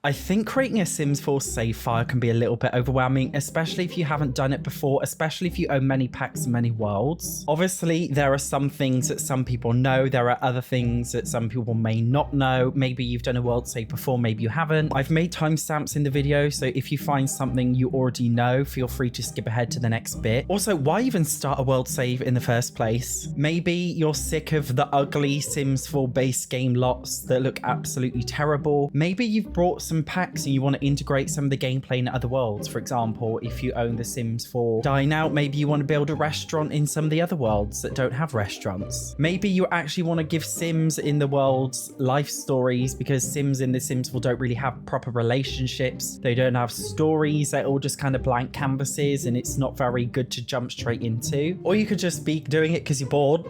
I think creating a Sims 4 save file can be a little bit overwhelming, especially if you haven't done it before, especially if you own many packs and many worlds. Obviously, there are some things that some people know. There are other things that some people may not know. Maybe you've done a world save before, maybe you haven't. I've made timestamps in the video, so if you find something you already know, feel free to skip ahead to the next bit. Also, why even start a world save in the first place? Maybe you're sick of the ugly Sims 4 base game lots that look absolutely terrible. Maybe you've brought some packs and you want to integrate some of the gameplay in other worlds. For example, if you own the Sims 4 Dine Out, maybe you want to build a restaurant in some of the other worlds that don't have restaurants. Maybe you actually want to give Sims in the worlds life stories, because Sims in the Sims 4 don't really have proper relationships. They don't have stories. They're all just kind of blank canvases, and it's not very good to jump straight into. Or you could just be doing it because you're bored.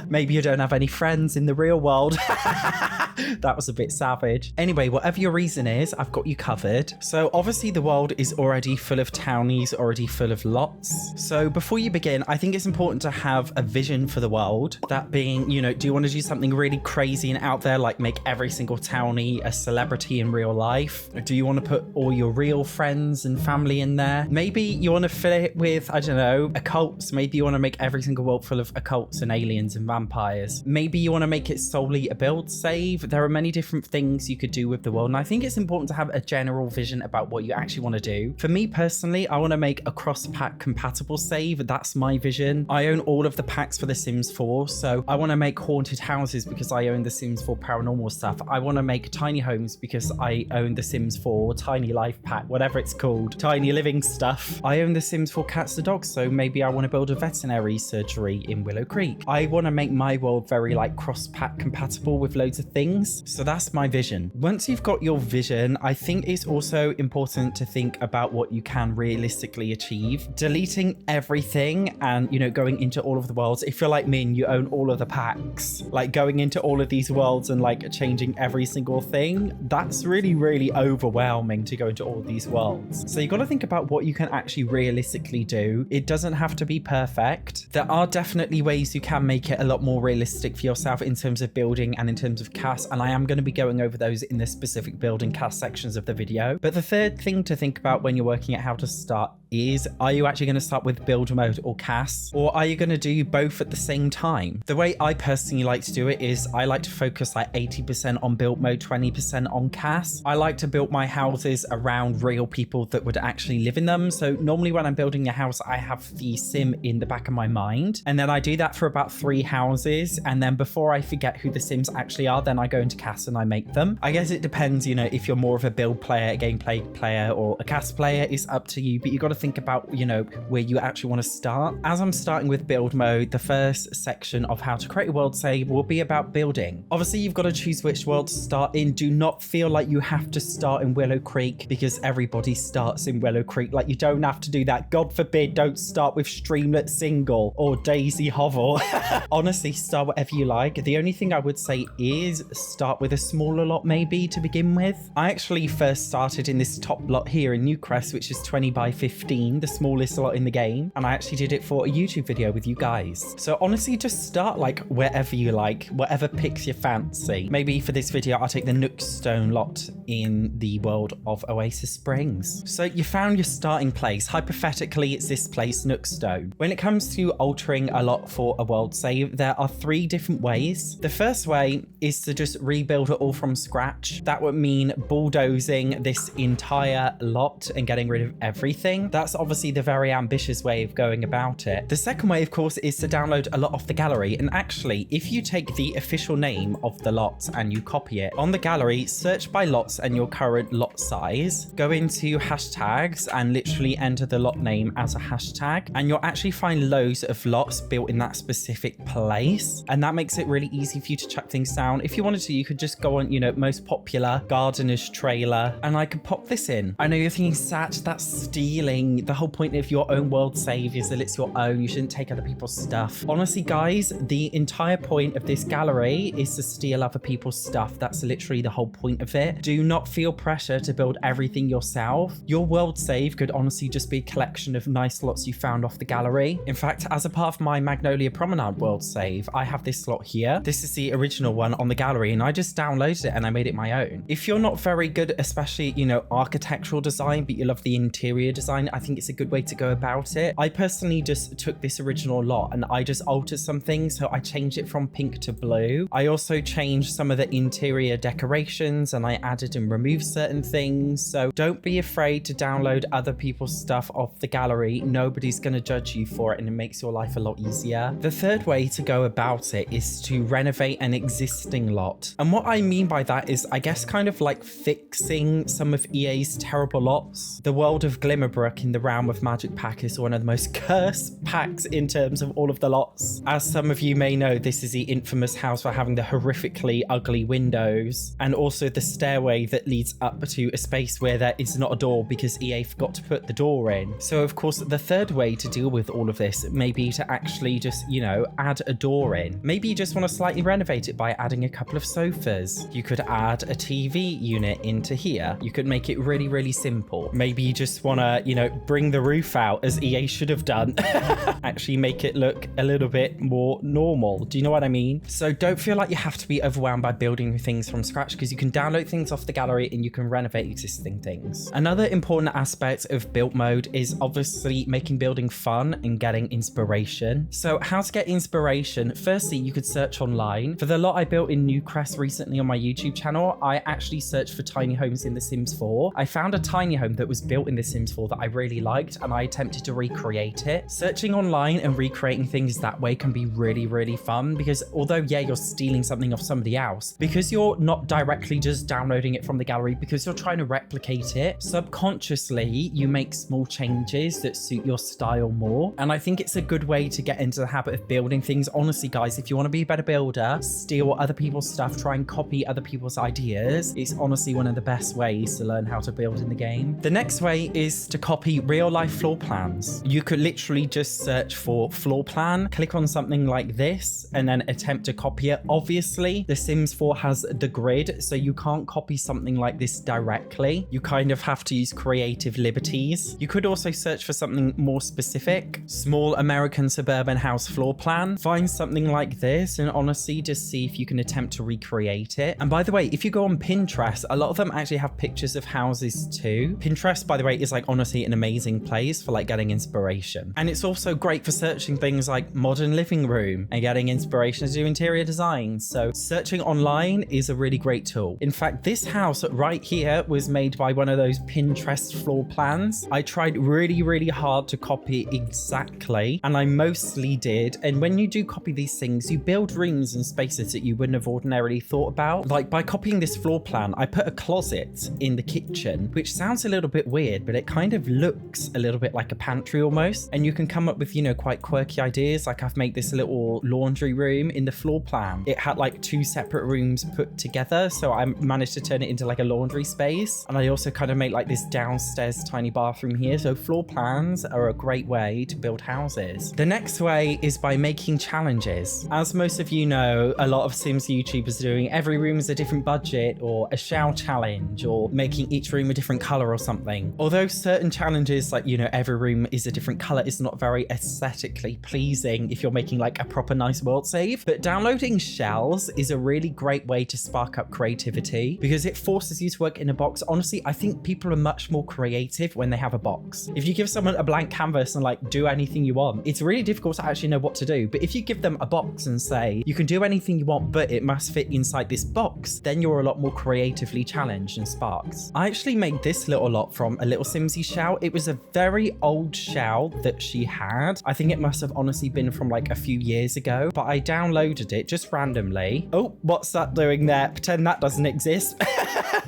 Maybe you don't have any friends in the real world. That was a bit savage. Anyway, whatever your reason is, I've got you covered. So obviously the world is already full of townies, already full of lots. So before you begin, I think it's important to have a vision for the world. That being, you know, do you want to do something really crazy and out there, like make every single townie a celebrity in real life? Or do you want to put all your real friends and family in there? Maybe you want to fill it with, I don't know, occults. Maybe you want to make every single world full of occults and aliens and vampires. Maybe you want to make it solely a build save. There are many different things you could do with the world, and I think it's important to have a general vision about what you actually want to do. For me personally, I want to make a cross-pack compatible save. That's my vision. I own all of the packs for The Sims 4, so I want to make haunted houses because I own The Sims 4 paranormal stuff. I want to make tiny homes because I own The Sims 4 tiny life pack, whatever it's called, tiny living stuff. I own The Sims 4 cats and dogs, so maybe I want to build a veterinary surgery in Willow Creek. I want to make my world very like cross-pack compatible with loads of things. So that's my vision. Once you've got your vision, I think it's also important to think about what you can realistically achieve. Deleting everything and, you know, going into all of the worlds. If you're like me and you own all of the packs, like going into all of these worlds and like changing every single thing, that's really, really overwhelming to go into all of these worlds. So you got to think about what you can actually realistically do. It doesn't have to be perfect. There are definitely ways you can make it a lot more realistic for yourself in terms of building and in terms of cast, and I am going to be going over those in the specific build and cast sections of the video. But the third thing to think about when you're working out how to start is, are you actually going to start with build mode or cast, or are you going to do both at the same time? The way I personally like to do it is I like to focus like 80% on build mode, 20% on cast. I like to build my houses around real people that would actually live in them. So normally when I'm building a house, I have the sim in the back of my mind, and then I do that for about 3 houses, and then before I forget who the sims actually are, then I go into cast and I make them. I guess it depends, you know, if you're more of a build player, a gameplay player, or a cast player, it's up to you, but you got to think about, you know, where you actually want to start. As I'm starting with build mode, the first section of how to create a world save will be about building. Obviously, you've got to choose which world to start in. Do not feel like you have to start in Willow Creek because everybody starts in Willow Creek. Like, you don't have to do that. God forbid, don't start with Streamlet Single or Daisy Hovel. Honestly, start whatever you like. The only thing I would say is start with a smaller lot maybe to begin with. I actually first started in this top lot here in Newcrest, which is 20 by 15, the smallest lot in the game, and I actually did it for a YouTube video with you guys. So honestly, just start like wherever you like, whatever picks your fancy. Maybe for this video I'll take the Nookstone lot in the world of Oasis Springs. So you found your starting place. Hypothetically, it's this place, Nookstone. When it comes to altering a lot for a world save, there are 3 different ways. The first way is to just rebuild it all from scratch. That would mean bulldozing this entire lot and getting rid of everything. That's obviously the very ambitious way of going about it. The second way, of course, is to download a lot off the gallery. And actually, if you take the official name of the lot and you copy it on the gallery, search by lots and your current lot size, go into hashtags and literally enter the lot name as a hashtag, and you'll actually find loads of lots built in that specific place. And that makes it really easy for you to chuck things down. If you wanted to, you could just go on, you know, most popular gardener's trailer, and I could pop this in. I know you're thinking, Satch, that's stealing. thing, the whole point of your own world save is that it's your own. You shouldn't take other people's stuff. Honestly, guys, the entire point of this gallery is to steal other people's stuff. That's literally the whole point of it. Do not feel pressure to build everything yourself. Your world save could honestly just be a collection of nice slots you found off the gallery. In fact, as a part of my Magnolia Promenade world save, I have this slot here. This is the original one on the gallery, and I just downloaded it and I made it my own. If you're not very good, especially, you know, architectural design, but you love the interior design, I think it's a good way to go about it. I personally just took this original lot and I just altered some things. So I changed it from pink to blue. I also changed some of the interior decorations and I added and removed certain things. So don't be afraid to download other people's stuff off the gallery. Nobody's going to judge you for it, and it makes your life a lot easier. The third way to go about it is to renovate an existing lot. And what I mean by that is, I guess, kind of like fixing some of EA's terrible lots. The world of Glimmerbrook in the Realm of Magic pack is one of the most cursed packs in terms of all of the lots. As some of you may know, this is the infamous house for having the horrifically ugly windows, and also the stairway that leads up to a space where there is not a door because EA forgot to put the door in. So of course, the third way to deal with all of this may be to actually just, you know, add a door in. Maybe you just want to slightly renovate it by adding a couple of sofas. You could add a TV unit into here. You could make it really, really simple. Maybe you just want to, you know, bring the roof out as EA should have done. Actually make it look a little bit more normal. Do you know what I mean? So don't feel like you have to be overwhelmed by building things from scratch, because you can download things off the gallery and you can renovate existing things. Another important aspect of build mode is obviously making building fun and getting inspiration. So how to get inspiration? Firstly, you could search online. For the lot I built in Newcrest recently on my YouTube channel, I actually searched for tiny homes in The Sims 4. I found a tiny home that was built in The Sims 4 that I really liked, and I attempted to recreate it. Searching online and recreating things that way can be really, really fun, because although, yeah, you're stealing something off somebody else, because you're not directly just downloading it from the gallery, because you're trying to replicate it, subconsciously you make small changes that suit your style more. And I think it's a good way to get into the habit of building things. Honestly, guys, if you want to be a better builder, steal other people's stuff, try and copy other people's ideas. It's honestly one of the best ways to learn how to build in the game. The next way is to copy real life floor plans. You could literally just search for floor plan, click on something like this, and then attempt to copy it. Obviously, The Sims 4 has the grid, so you can't copy something like this directly. You kind of have to use creative liberties. You could also search for something more specific. Small American suburban house floor plan. Find something like this and honestly just see if you can attempt to recreate it. And by the way, if you go on Pinterest, a lot of them actually have pictures of houses too. Pinterest, by the way, is like honestly an amazing place for like getting inspiration. And it's also great for searching things like modern living room and getting inspiration to do interior design. So searching online is a really great tool. In fact, this house right here was made by one of those Pinterest floor plans. I tried really, really hard to copy exactly, and I mostly did. And when you do copy these things, you build rooms and spaces that you wouldn't have ordinarily thought about. Like by copying this floor plan, I put a closet in the kitchen, which sounds a little bit weird, but it kind of looks a little bit like a pantry almost. And you can come up with, you know, quite quirky ideas. Like I've made this little laundry room in the floor plan. It had like two separate rooms put together, so I managed to turn it into like a laundry space. And I also kind of make like this downstairs tiny bathroom here. So floor plans are a great way to build houses. The next way is by making challenges. As most of you know, a lot of Sims YouTubers are doing every room is a different budget, or a shell challenge, or making each room a different color or something. Although certain challenges, like, you know, every room is a different color, is not very aesthetically pleasing if you're making like a proper nice world save. But downloading shells is a really great way to spark up creativity because it forces you to work in a box. Honestly, I think people are much more creative when they have a box. If you give someone a blank canvas and like do anything you want, it's really difficult to actually know what to do. But if you give them a box and say you can do anything you want, but it must fit inside this box, then you're a lot more creatively challenged and sparked. I actually made this little lot from a little Simsy shell. It was a very old shell that she had. I think it must have honestly been from like a few years ago, but I downloaded it just randomly. Oh, what's that doing there? Pretend that doesn't exist.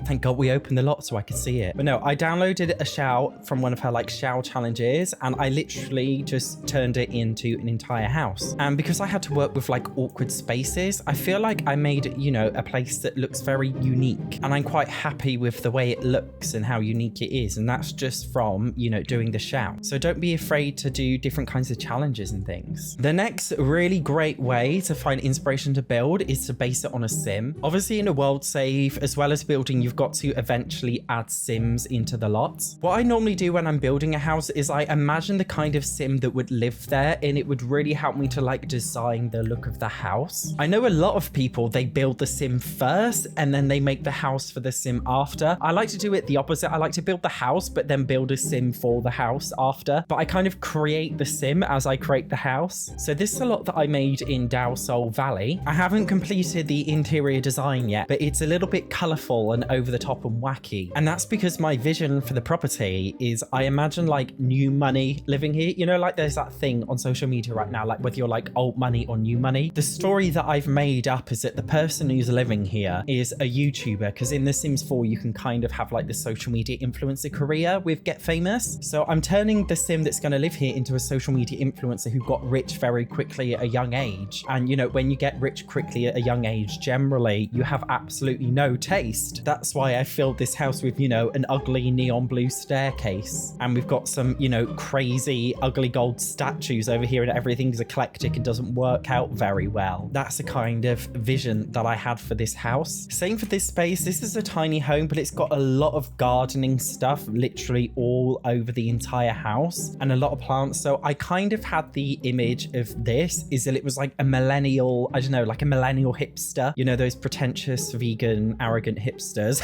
Thank God we opened the lot so I could see it. But no, I downloaded a shell from one of her like shell challenges, and I literally just turned it into an entire house. And because I had to work with like awkward spaces, I feel like I made, you know, a place that looks very unique, and I'm quite happy with the way it looks and how unique it is. And that's just from am, you know, doing the shout. So don't be afraid to do different kinds of challenges and things. The next really great way to find inspiration to build is to base it on a sim. Obviously in a world save, as well as building, you've got to eventually add sims into the lot. What I normally do when I'm building a house is I imagine the kind of sim that would live there, and it would really help me to like design the look of the house. I know a lot of people, they build the sim first and then they make the house for the sim after. I like to do it the opposite. I like to build the house but then build a sim for the house after, but I kind of create the sim as I create the house. So this is a lot that I made in Dao Sol Valley. I haven't completed the interior design yet, but it's a little bit colorful and over the top and wacky, and that's because my vision for the property is I imagine like new money living here. You know, like there's that thing on social media right now, like whether you're like old money or new money. The story that I've made up is that the person who's living here is a YouTuber, because in The Sims 4 you can kind of have like the social media influencer career with Get Famous. So I'm turning the sim that's going to live here into a social media influencer who got rich very quickly at a young age. And you know, when you get rich quickly at a young age, generally you have absolutely no taste. That's why I filled this house with, you know, an ugly neon blue staircase, and we've got some, you know, crazy ugly gold statues over here, and everything's eclectic and doesn't work out very well. That's the kind of vision that I had for this house. Same for this space. This is a tiny home, but it's got a lot of gardening stuff literally all over the entire house and a lot of plants. So I kind of had the image of this is that it was like a millennial, I don't know, like a millennial hipster, you know, those pretentious vegan arrogant hipsters.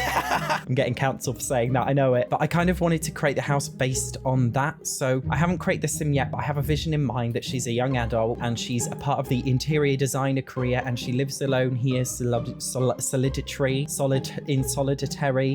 I'm getting cancelled for saying that, I know it, but I kind of wanted to create the house based on that. So I haven't created the sim yet, but I have a vision in mind that she's a young adult and she's a part of the interior designer career, and she lives alone here, solitary.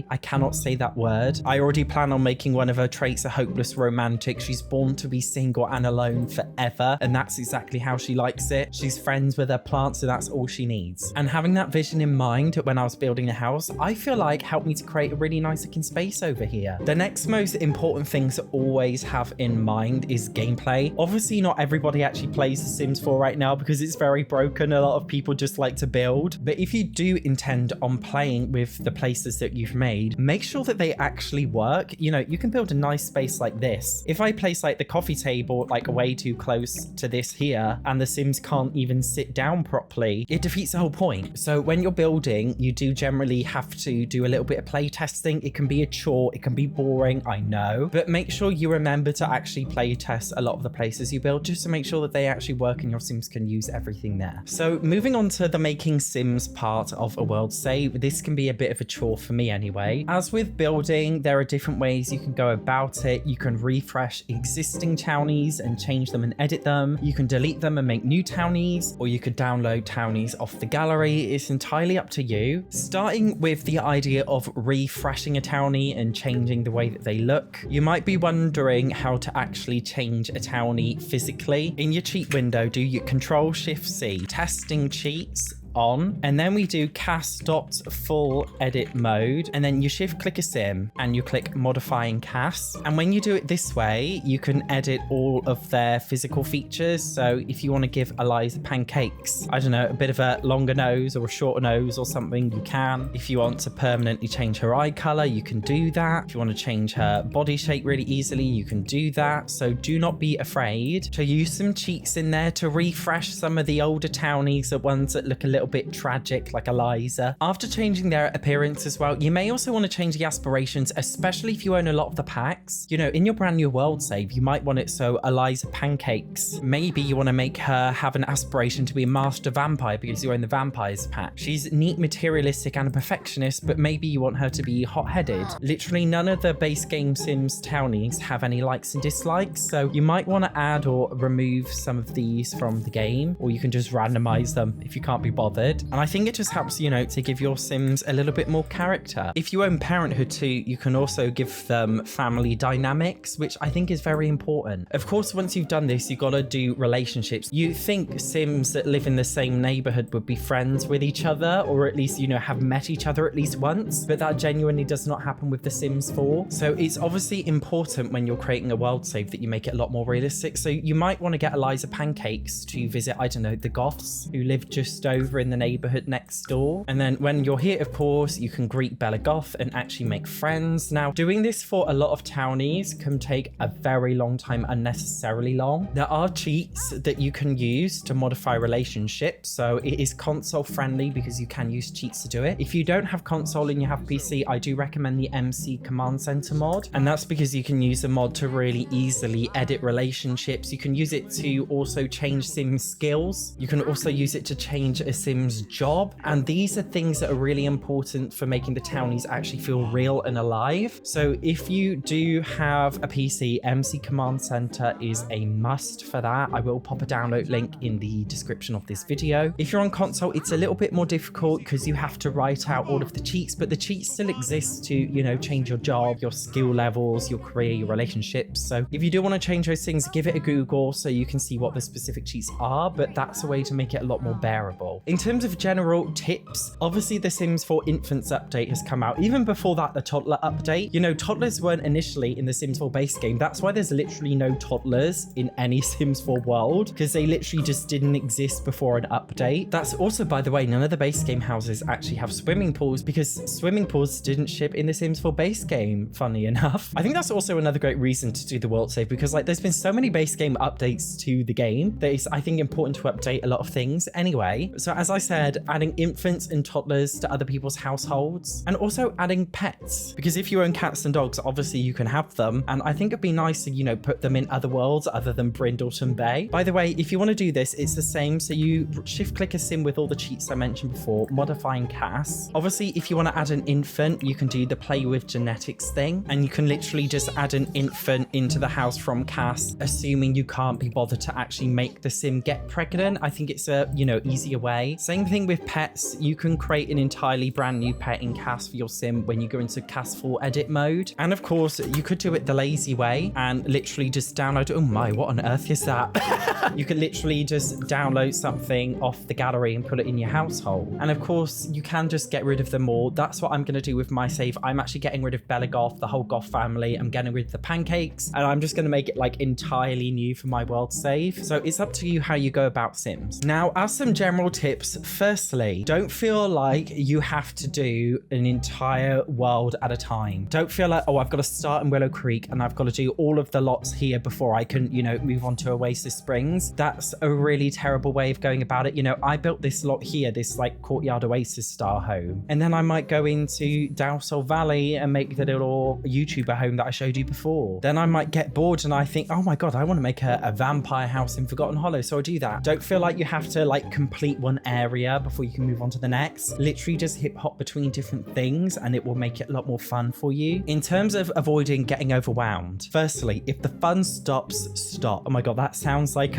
I cannot say that word. I already plan on making one of her traits a hopeless romantic. She's born to be single and alone forever, and that's exactly how she likes it. She's friends with her plants, so that's all she needs. And having that vision in mind when I was building a house, I feel like helped me to create a really nice looking space over here. The next most important thing to always have in mind is gameplay. Obviously not everybody actually plays The Sims 4 right now because it's very broken. A lot of people just like to build, but if you do intend on playing with the places that you've made, make sure that they actually work. You know, you can build a nice space like this. If I place like the coffee table like way too close to this here and the Sims can't even sit down properly, it defeats the whole point. So when you're building, you do generally have to do a little bit of play testing. It can be a chore, it can be boring, I know, but make sure you remember to actually play test a lot of the places you build just to make sure that they actually work and your Sims can use everything there. So moving on to the making Sims part of a world save, this can be a bit of a chore for me anyway. As with building, there are different ways you can go about it. You can refresh existing townies and change them and edit them. You can delete them and make new townies, or you could download townies off the gallery. It's entirely up to you. Starting with the idea of refreshing a townie and changing the way that they look, you might be wondering how to actually change a townie physically. In your cheat window, do your Control-Shift-C, testing cheats on, and then we do cast.full edit mode, and then you shift click a sim and you click modifying cast, and when you do it this way you can edit all of their physical features. So if you want to give Eliza Pancakes, I don't know, a bit of a longer nose or a shorter nose or something, you can. If you want to permanently change her eye color, you can do that. If you want to change her body shape really easily, you can do that. So do not be afraid to use some cheats in there to refresh some of the older townies, the ones that look a little bit tragic like Eliza. After changing their appearance as well, you may also want to change the aspirations, especially if you own a lot of the packs. You know, in your brand new world save, you might want it so Eliza Pancakes, maybe you want to make her have an aspiration to be a master vampire because you own the vampires pack. She's neat, materialistic and a perfectionist, but maybe you want her to be hot-headed. Literally none of the base game Sims townies have any likes and dislikes, so you might want to add or remove some of these from the game, or you can just randomize them if you can't be bothered. And I think it just helps, you know, to give your Sims a little bit more character. If you own Parenthood too, you can also give them family dynamics, which I think is very important. Of course, once you've done this, you've got to do relationships. You think Sims that live in the same neighborhood would be friends with each other, or at least, you know, have met each other at least once, but that genuinely does not happen with The Sims 4. So it's obviously important when you're creating a world save that you make it a lot more realistic. So you might want to get Eliza Pancakes to visit, I don't know, the Goths who live just over in the neighborhood next door. And then when you're here, of course, you can greet Bella Goth and actually make friends. Now, doing this for a lot of townies can take a very long time, unnecessarily long. There are cheats that you can use to modify relationships, so it is console friendly because you can use cheats to do it. If you don't have console and you have PC, I do recommend the MC Command Center mod, and that's because you can use the mod to really easily edit relationships. You can use it to also change sim skills. You can also use it to change a sim's job, and these are things that are really important for making the townies actually feel real and alive. So if you do have a PC, MC Command Center is a must for that. I will pop a download link in the description of this video. If you're on console, it's a little bit more difficult because you have to write out all of the cheats, but the cheats still exist to, you know, change your job, your skill levels, your career, your relationships. So if you do want to change those things, give it a Google so you can see what the specific cheats are, but that's a way to make it a lot more bearable. In terms of general tips, obviously the Sims 4 Infants update has come out. Even before that, the toddler update, you know, toddlers weren't initially in the Sims 4 base game. That's why there's literally no toddlers in any Sims 4 world, because they literally just didn't exist before an update. That's also, by the way, none of the base game houses actually have swimming pools because swimming pools didn't ship in the Sims 4 base game, funny enough. I think that's also another great reason to do the world save, because like there's been so many base game updates to the game that it's, I think, important to update a lot of things anyway. So as I said, adding infants and toddlers to other people's households, and also adding pets, because if you own cats and dogs, obviously you can have them, and I think it'd be nice to, you know, put them in other worlds other than Brindleton Bay. By the way, if you want to do this, it's the same. So you shift click a sim with all the cheats I mentioned before, modifying Cass. Obviously, if you want to add an infant, you can do the play with genetics thing, and you can literally just add an infant into the house from Cass, assuming you can't be bothered to actually make the sim get pregnant. I think it's a, you know, easier way. Same thing with pets. You can create an entirely brand new pet in Cass for your sim when you go into Cass 4 edit mode. And of course, you could do it the lazy way and literally just download, oh my, what on earth is that? You could literally just download something off the gallery and put it in your household. And of course, you can just get rid of them all. That's what I'm going to do with my save. I'm actually getting rid of Bella Goth, the whole Goth family. I'm getting rid of the pancakes, and I'm just going to make it like entirely new for my world save. So it's up to you how you go about Sims. Now, as some general tips, firstly, don't feel like you have to do an entire world at a time. Don't feel like, oh, I've got to start in Willow Creek and I've got to do all of the lots here before I can, you know, move on to Oasis Springs. That's a really terrible way of going about it. You know, I built this lot here, this like courtyard Oasis star home, and then I might go into Dowsol Valley and make the little YouTuber home that I showed you before. Then I might get bored and I think, oh my god, I want to make a vampire house in Forgotten Hollow, so I'll do that. Don't feel like you have to like complete one area before you can move on to the next. Literally just hip hop between different things and it will make it a lot more fun for you. In terms of avoiding getting overwhelmed, firstly, if the fun stops, stop. Oh my god, that sounds like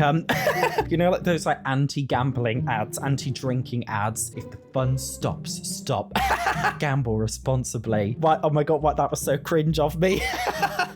you know, like those like anti-gambling ads, anti-drinking ads. If the fun stops, stop. Gamble responsibly. What? Oh my god, what? That was so cringe of me.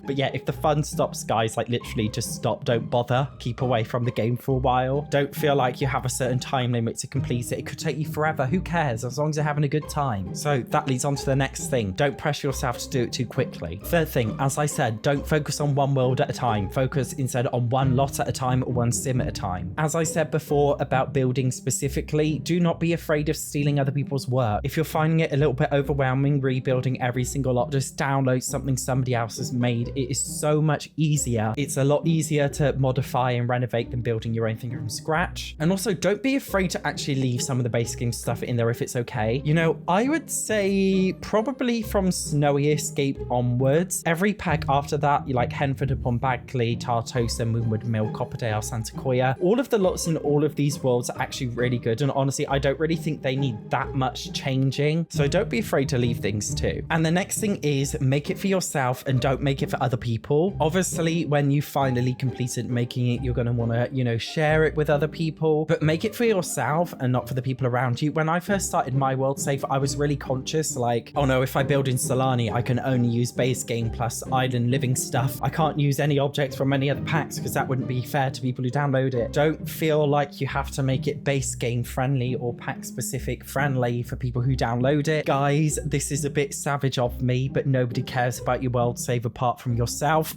But yeah, if the fun stops, guys, like literally just stop. Don't bother. Keep away from the game for a while. Don't feel like you have a certain time limit to complete it. It could take you forever. Who cares? As long as you're having a good time. So that leads on to the next thing. Don't pressure yourself to do it too quickly. Third thing, as I said, don't focus on one world at a time. Focus instead on one lot at a time or one sim at a time. As I said before about building specifically, do not be afraid of stealing other people's work. If you're finding it a little bit overwhelming rebuilding every single lot, just download something somebody else has made. It is so much easier. It's a lot easier to modify and renovate than building your own thing from scratch. And also, don't be afraid to actually leave some of the base game stuff in there if it's okay. You know, I would say probably from Snowy Escape onwards. Every pack after that, you like Henford upon Bagley, Tartosa, Moonwood Mill, Copperdale, Santa Coya. All of the lots in all of these worlds are actually really good. And honestly, I don't really think they need that much changing. So don't be afraid to leave things too. And the next thing is make it for yourself and don't make it for other people. Obviously, when you finally completed making it, you're going to want to, you know, share it with other people, but make it for yourself and not for the people around you. When I first started my world save, I was really conscious, like, oh no, if I build in Solani, I can only use base game plus island living stuff. I can't use any objects from any other packs because that wouldn't be fair to people who download it. Don't feel like you have to make it base game friendly or pack specific friendly for people who download it. Guys, this is a bit savage of me, but nobody cares about your world save apart from yourself.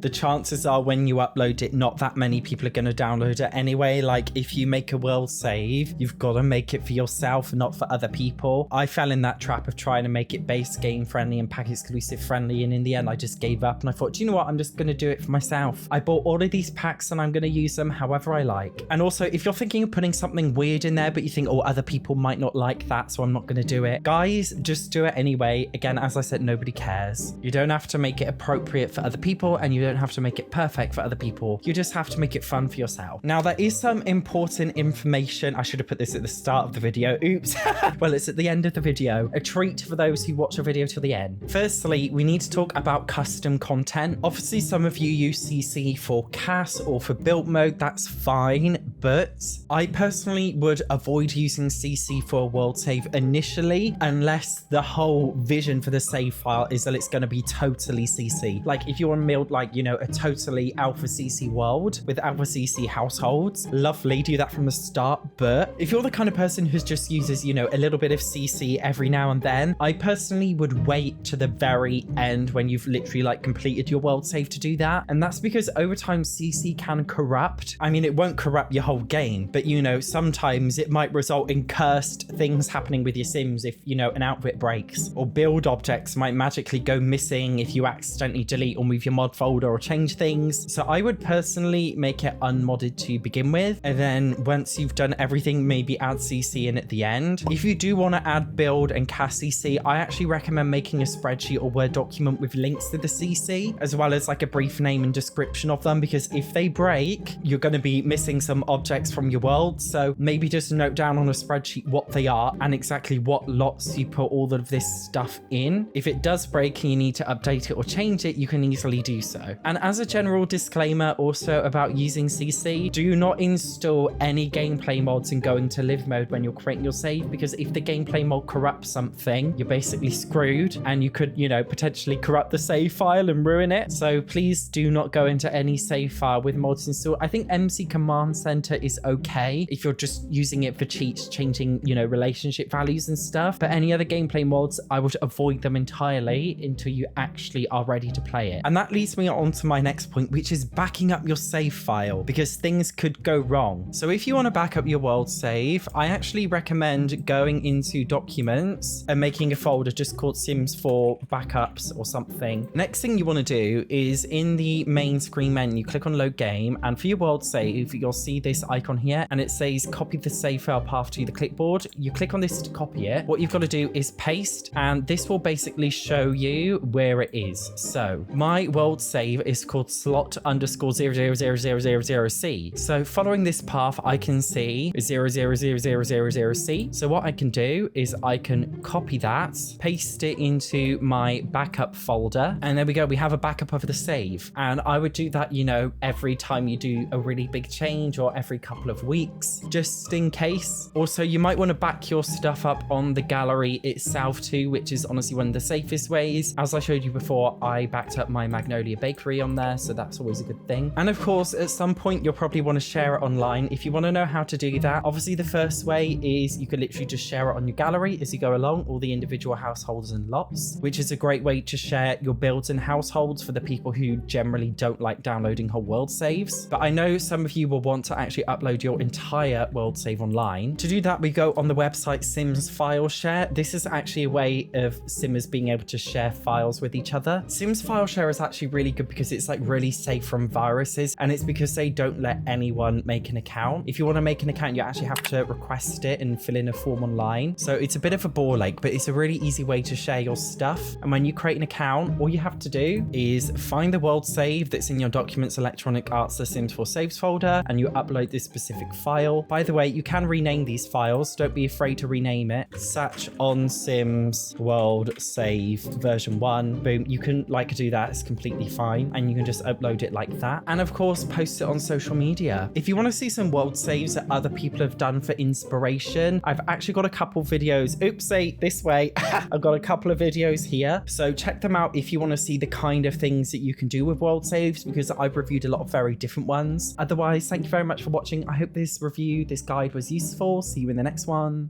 The chances are when you upload it, not that many people are going to download it anyway. Like if you make a world save, you've got to make it for yourself, not for other people. I fell in that trap of trying to make it base game friendly and pack exclusive friendly, and in the end I just gave up and I thought, do you know what, I'm just going to do it for myself. I bought all of these packs and I'm going to use them however I like. And also, if you're thinking of putting something weird in there but you think, oh, other people might not like that, so I'm not going to do it, guys, just do it anyway. Again, as I said, nobody cares. You don't have to make it appropriate for other people and you don't have to make it perfect for other people. You just have to make it fun for yourself. Now, there is some important information. I should have put this at the start of the video. Oops. Well, it's at the end of the video. A treat for those who watch the video till the end. Firstly, we need to talk about custom content. Obviously, some of you use CC for CAS or for build mode. That's fine, but I personally would avoid using CC for a world save initially, unless the whole vision for the save file is that it's going to be totally CC. Like if you want to build like, you know, a totally alpha CC world with alpha CC households, lovely, do that from the start. But if you're the kind of person who just uses, you know, a little bit of CC every now and then, I personally would wait to the very end when you've literally like completed your world save to do that. And that's because over time CC can corrupt. I mean, it won't corrupt your whole game, but you know, sometimes it might result in cursed things happening with your Sims if, you know, an outfit breaks, or build objects might magically go missing if you accidentally delete or move your mod folder or change things. So I would personally make it unmodded to begin with, and then once you've done everything, maybe add CC in at the end. If you do want to add build and CAS CC, I actually recommend making a spreadsheet or Word document with links to the CC, as well as like a brief name and description of them, because if they break, you're going to be missing some objects from your world. So maybe just note down on a spreadsheet what they are and exactly what lots you put all of this stuff in. If it does break and you need to update it or change it, you can easily do so. And as a general disclaimer also about using CC, do not install any gameplay mods and go into live mode when you're creating your save, because if the gameplay mod corrupts something, you're basically screwed and you could, you know, potentially corrupt the save file and ruin it. So please do not go into any save file with mods installed. I think MC Command Center is okay if you're just using it for cheats, changing, you know, relationship values and stuff. But any other gameplay mods, I would avoid them entirely until you actually are ready to play it. And that leads me on to my next point, which is backing up your save file, because things could go wrong. So if you want to back up your world save, I actually recommend going into documents and making a folder just called Sims for backups or something. Next thing you want to do is in the main screen menu, click on load game, and for your world save, you'll see this icon here and it says copy the save file path to the clipboard. You click on this to copy it. What you've got to do is paste, and this will basically show you where it is. So my world save is called slot_00000C. So following this path, I can see 00000C. So what I can do is I can copy that, paste it into my backup folder, and there we go. We have a backup of the save. And I would do that, you know, every time you do a really big change or every couple of weeks, just in case. Also, you might want to back your stuff up on the gallery itself too, which is honestly one of the safest ways. As I showed you before, I backed up my Magnolia Bakery on there, so that's always a good thing. And of course, at some point, you'll probably want to share it online. If you want to know how to do that, obviously the first way is you could literally just share it on your gallery as you go along, all the individual households and lots, which is a great way to share your builds and households for the people who generally don't like downloading whole world saves. But I know some of you will want to actually upload your entire world save online. To do that, we go on the website Sims File Share. This is actually a way of Simmers being able to share files with each other. Sims File Share is actually really good because it's like really safe from viruses, and it's because they don't let anyone make an account. If you want to make an account, you actually have to request it and fill in a form online. So it's a bit of a ball ache, but it's a really easy way to share your stuff. And when you create an account, all you have to do is find the world save that's in your Documents Electronic Arts The Sims 4 Saves folder, and you upload this specific file. By the way, you can rename these files. Don't be afraid to rename it. SatchOnSims World Save version 1. Boom. You can do that. It's completely fine. And you can just upload it like that. And of course, post it on social media. If you want to see some world saves that other people have done for inspiration, I've actually got a couple videos. Oopsie, this way. I've got a couple of videos here. So check them out if you want to see the kind of things that you can do with world saves, because I've reviewed a lot of very different ones. Otherwise, thank you very much for watching. I hope this review, this guide was useful. See you in the next one.